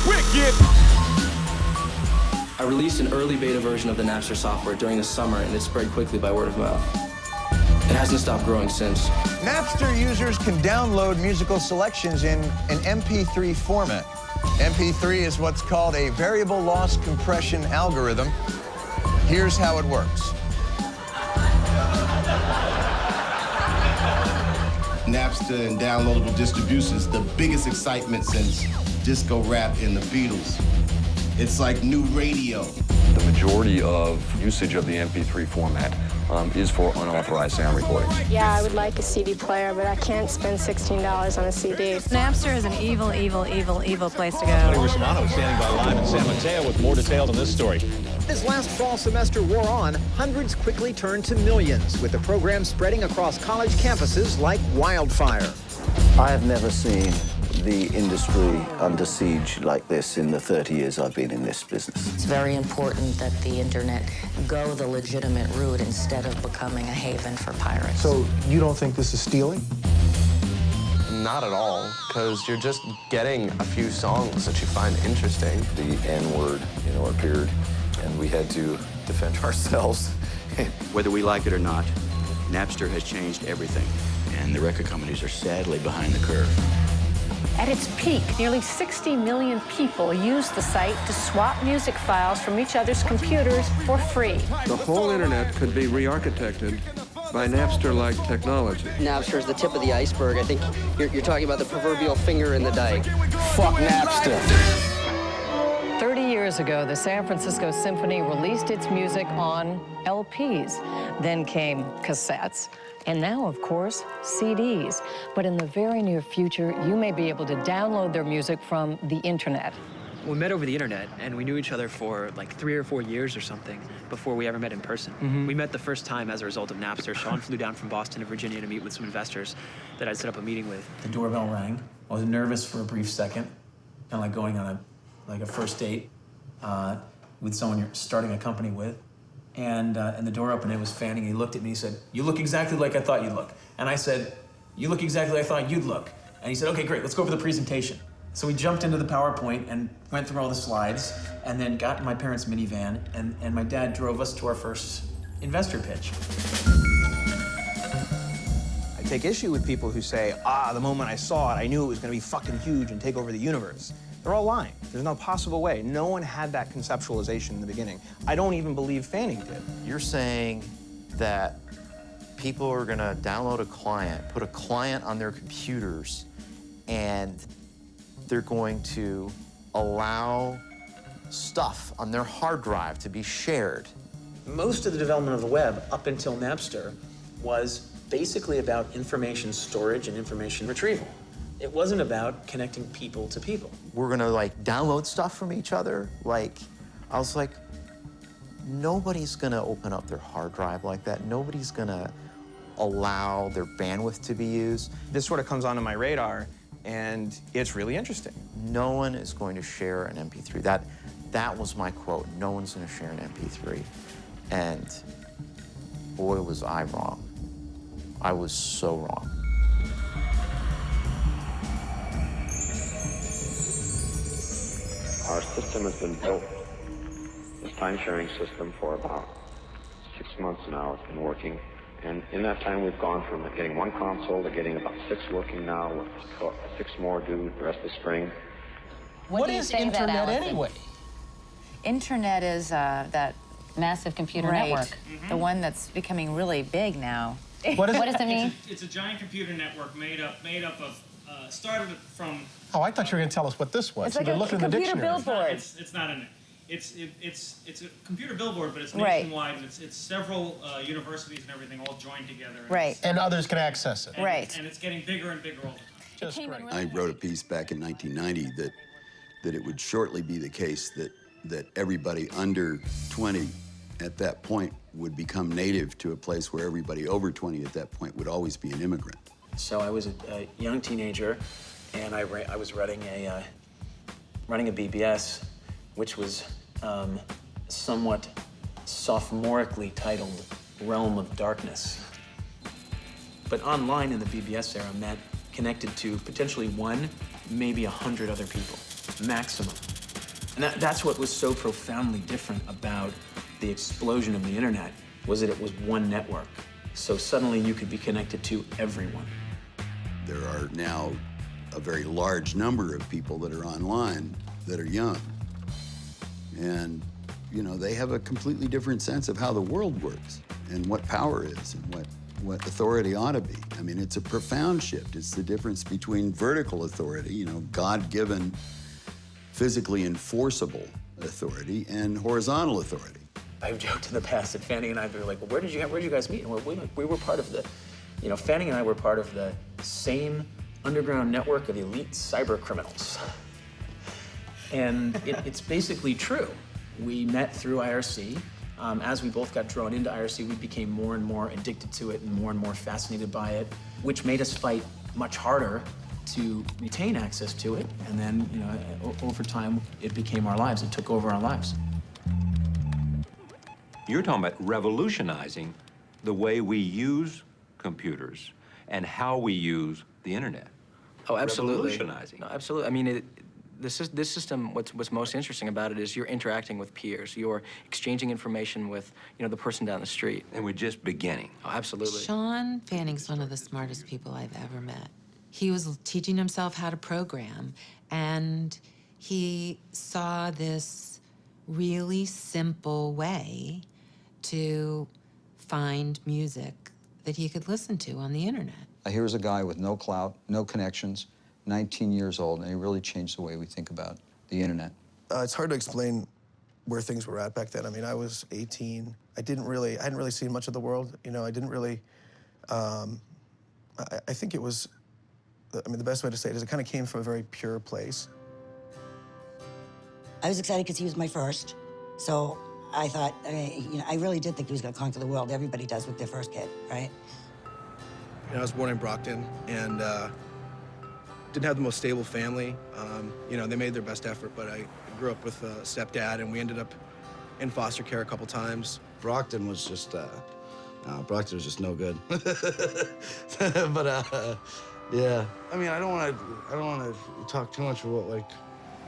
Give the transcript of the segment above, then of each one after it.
wicked. I released an early beta version of the Napster software during the summer, and it spread quickly by word of mouth. It hasn't stopped growing since. Napster users can download musical selections in an MP3 format. MP3 is what's called a variable loss compression algorithm. Here's how it works. Napster and downloadable distributions, the biggest excitement since disco rap and the Beatles. It's like new radio. The majority of usage of the MP3 format is for unauthorized sound recordings. Yeah, I would like a CD player, but I can't spend $16 on a CD. Napster is an evil, evil, evil, evil place to go. Tony Russomanno standing by live in San Mateo with more details on this story. As last fall semester wore on, hundreds quickly turned to millions, with the program spreading across college campuses like wildfire. I have never seen the industry under siege like this in the 30 years I've been in this business. It's very important that the internet go the legitimate route instead of becoming a haven for pirates. So you don't think this is stealing? Not at all, because you're just getting a few songs that you find interesting. The N-word, appeared, and we had to defend ourselves. Whether we like it or not, Napster has changed everything, and the record companies are sadly behind the curve. At its peak, nearly 60 million people used the site to swap music files from each other's computers for free. The whole internet could be re-architected by Napster-like technology. Napster is the tip of the iceberg. I think you're talking about the proverbial finger in the dike. Fuck Napster. 30 years ago, the San Francisco Symphony released its music on LPs. Then came cassettes. And now, of course, CDs. But in the very near future, you may be able to download their music from the internet. We met over the internet, and we knew each other for like 3 or 4 years or something before we ever met in person. We met the first time as a result of Napster. Sean flew down from Boston to Virginia to meet with some investors that I'd set up a meeting with. The doorbell rang. I was nervous for a brief second, kind of like going on a first date with someone you're starting a company with. And the door opened, and it was Fanning. He looked at me, he said, "You look exactly like I thought you'd look." And I said, "You look exactly like I thought you'd look." And he said, "Okay, great, let's go over the presentation." So we jumped into the PowerPoint and went through all the slides, and then got in my parents' minivan, and my dad drove us to our first investor pitch. I take issue with people who say, the moment I saw it, I knew it was going to be fucking huge and take over the universe. They're all lying. There's no possible way. No one had that conceptualization in the beginning. I don't even believe Fanning did. You're saying that people are going to download a client, put a client on their computers, and they're going to allow stuff on their hard drive to be shared. Most of the development of the web up until Napster was basically about information storage and information retrieval. It wasn't about connecting people to people. We're gonna download stuff from each other. I was like, nobody's gonna open up their hard drive like that. Nobody's gonna allow their bandwidth to be used. This sort of comes onto my radar, and it's really interesting. No one is going to share an MP3. That was my quote. No one's gonna share an MP3. And boy, was I wrong. I was so wrong. Our system has been built, this time-sharing system, for about 6 months now. It's been working. And in that time, we've gone from getting 1 console to getting about 6 working now, with 6 more due the rest of the spring. What is internet anyway? Internet is that massive computer network. The one that's becoming really big now. What does it mean? It's a giant computer network made up of, started from... Oh, I thought you were going to tell us what this was. It's like a computer billboard. It's not it's a computer billboard, but it's nationwide, and it's several universities and everything all joined together. And And others can access it. And it's getting bigger and bigger all the time. Just great. I wrote a piece back in 1990 that it would shortly be the case that everybody under 20 at that point would become native to a place where everybody over 20 at that point would always be an immigrant. So I was a young teenager, and I was running a BBS, which was somewhat sophomorically titled Realm of Darkness. But online in the BBS era meant connected to potentially 1, maybe 100 other people, maximum. And that's what was so profoundly different about the explosion of the internet, was that it was one network. So suddenly you could be connected to everyone. There are now a very large number of people that are online that are young. And, you know, they have a completely different sense of how the world works and what power is and what authority ought to be. I mean, it's a profound shift. It's the difference between vertical authority, you know, God-given, physically enforceable authority, and horizontal authority. I've joked in the past that Fanning and I were like, well, where did you guys meet? And we were part of the, you know, Fanning and I were part of the same underground network of elite cyber criminals. And it's basically true. We met through IRC. As we both got drawn into IRC, we became more and more addicted to it and more fascinated by it, which made us fight much harder to retain access to it. And then, you know, over time, it became our lives. It took over our lives. You're talking about revolutionizing the way we use computers and how we use the internet. Oh, absolutely. Revolutionizing. No, absolutely. I mean, this system, what's most interesting about it is you're interacting with peers. You're exchanging information with, you know, the person down the street. And we're just beginning. Oh, absolutely. Sean Fanning's one of the smartest people I've ever met. He was teaching himself how to program, and he saw this really simple way to find music that he could listen to on the internet. Here's a guy with no clout, no connections, 19 years old, and he really changed the way we think about the internet. It's hard to explain where things were at back then. I mean, I was 18. I hadn't really seen much of the world. You know, I didn't really, I think it was, I mean, the best way to say it is it kind of came from a very pure place. I was excited because he was my first. So I thought, you know, I really did think he was going to conquer the world. Everybody does with their first kid, right? You know, I was born in Brockton, and didn't have the most stable family. You know, they made their best effort, but I grew up with a stepdad, and we ended up in foster care a couple times. Brockton was just, Brockton was just no good. But, yeah. I mean, I don't want to talk too much about, like,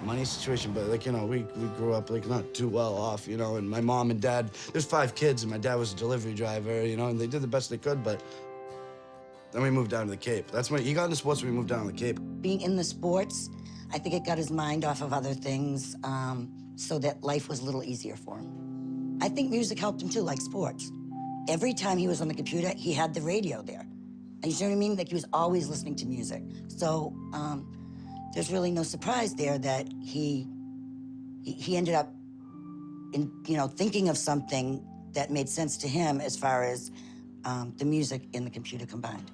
money situation, but, like, you know, we grew up, like, not too well off, you know, and my mom and dad, there's 5 kids, and my dad was a delivery driver, you know, and they did the best they could, but then we moved down to the Cape. That's when he got into sports when we moved down to the Cape. Being in the sports, I think it got his mind off of other things so that life was a little easier for him. I think music helped him too, like sports. Every time he was on the computer, he had the radio there. And you know what I mean? Like, he was always listening to music. So there's really no surprise there that he ended up thinking of something that made sense to him as far as the music and the computer combined.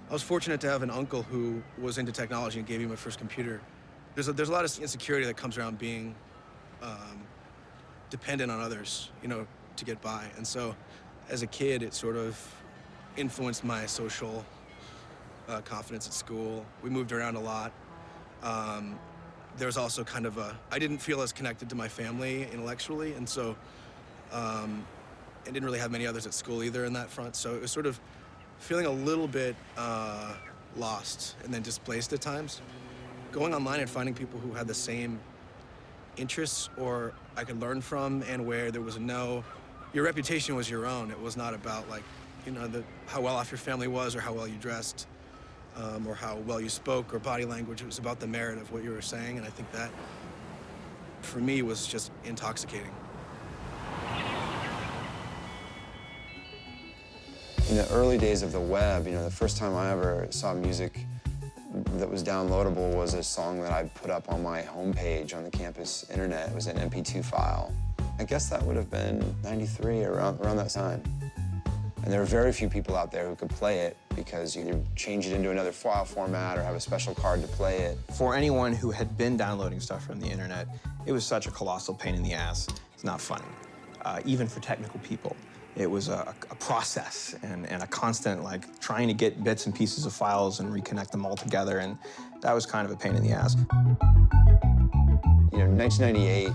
I was fortunate to have an uncle who was into technology and gave me my first computer. There's a lot of insecurity that comes around being dependent on others, you know, to get by. And so, as a kid, it sort of influenced my social confidence at school. We moved around a lot. There was also kind of I didn't feel as connected to my family intellectually, and so I didn't really have many others at school either in that front. So it was sort of feeling a little bit lost and then displaced at times. Going online and finding people who had the same interests or I could learn from, and where there was your reputation was your own. It was not about, like, you know, how well off your family was or how well you dressed or how well you spoke or body language. It was about the merit of what you were saying, and I think that, for me, was just intoxicating. In the early days of the web, you know, the first time I ever saw music that was downloadable was a song that I put up on my homepage on the campus internet. It was an MP2 file. I guess that would have been 93, around that time. And there were very few people out there who could play it because you either change it into another file format or have a special card to play it. For anyone who had been downloading stuff from the internet, it was such a colossal pain in the ass. It's not funny, even for technical people. It was a process and a constant, like, trying to get bits and pieces of files and reconnect them all together, and that was kind of a pain in the ass. You know, 1998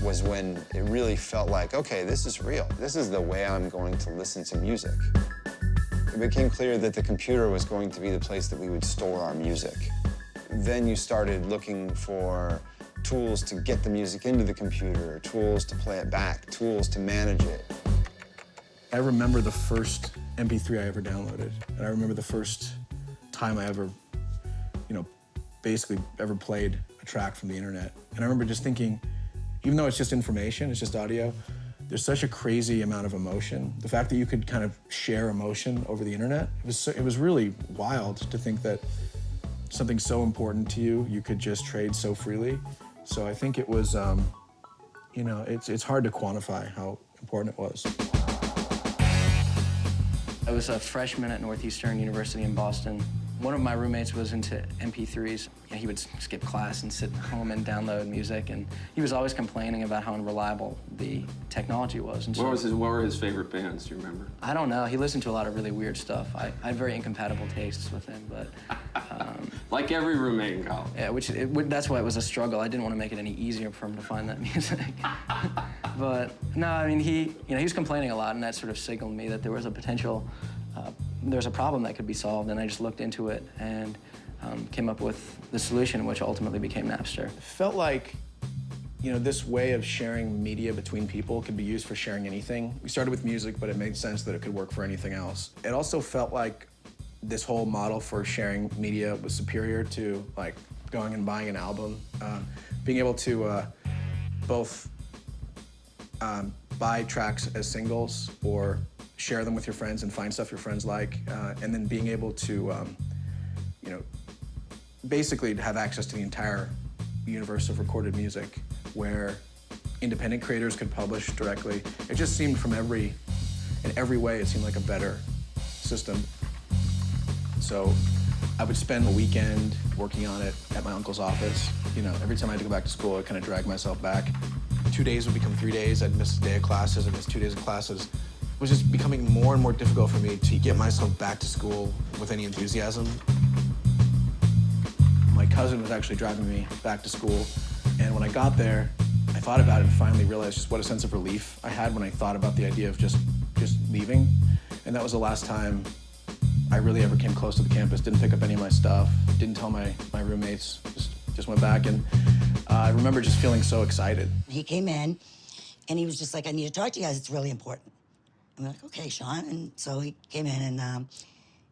was when it really felt like, okay, this is real. This is the way I'm going to listen to music. It became clear that the computer was going to be the place that we would store our music. Then you started looking for tools to get the music into the computer, tools to play it back, tools to manage it. I remember the first MP3 I ever downloaded, and I remember the first time I ever, basically ever played a track from the internet. And I remember just thinking, even though it's just information, it's just audio, there's such a crazy amount of emotion. The fact that you could kind of share emotion over the internet, it was really wild to think that something so important to you, you could just trade so freely. So I think it was, it's hard to quantify how important it was. I was a freshman at Northeastern University in Boston. One of my roommates was into MP3s. He would skip class and sit home and download music, and he was always complaining about how unreliable the technology was. And so, What were his favorite bands, do you remember? I don't know. He listened to a lot of really weird stuff. I had very incompatible tastes with him, but... Like every roommate in college. Yeah, that's why it was a struggle. I didn't want to make it any easier for him to find that music. But no, I mean, he was complaining a lot, and that sort of signaled me that there was a potential, there's a problem that could be solved, and I just looked into it and came up with the solution, which ultimately became Napster. It felt like, this way of sharing media between people could be used for sharing anything. We started with music, but it made sense that it could work for anything else. It also felt like this whole model for sharing media was superior to like going and buying an album. Being able to both buy tracks as singles or share them with your friends and find stuff your friends like, and then being able to, basically have access to the entire universe of recorded music where independent creators could publish directly. It just seemed in every way, it seemed like a better system. So I would spend a weekend working on it at my uncle's office. Every time I had to go back to school, I'd kind of drag myself back. 2 days would become 3 days. I'd miss a day of classes, I'd miss 2 days of classes. It was just becoming more and more difficult for me to get myself back to school with any enthusiasm. My cousin was actually driving me back to school, and when I got there, I thought about it and finally realized just what a sense of relief I had when I thought about the idea of just leaving. And that was the last time I really ever came close to the campus, didn't pick up any of my stuff, didn't tell my roommates, just went back. And I remember just feeling so excited. He came in, and he was just like, I need to talk to you guys, it's really important. I'm like, okay, Sean. And so he came in, and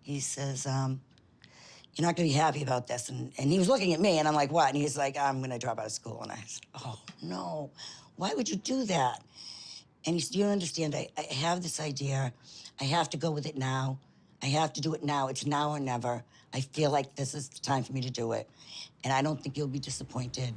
he says, you're not gonna be happy about this. And he was looking at me, and I'm like, what? And he's like, I'm gonna drop out of school. And I said, oh, no, why would you do that? And he said, you don't understand, I have this idea, I have to go with it now. I have to do it now. It's now or never. I feel like this is the time for me to do it. And I don't think you'll be disappointed.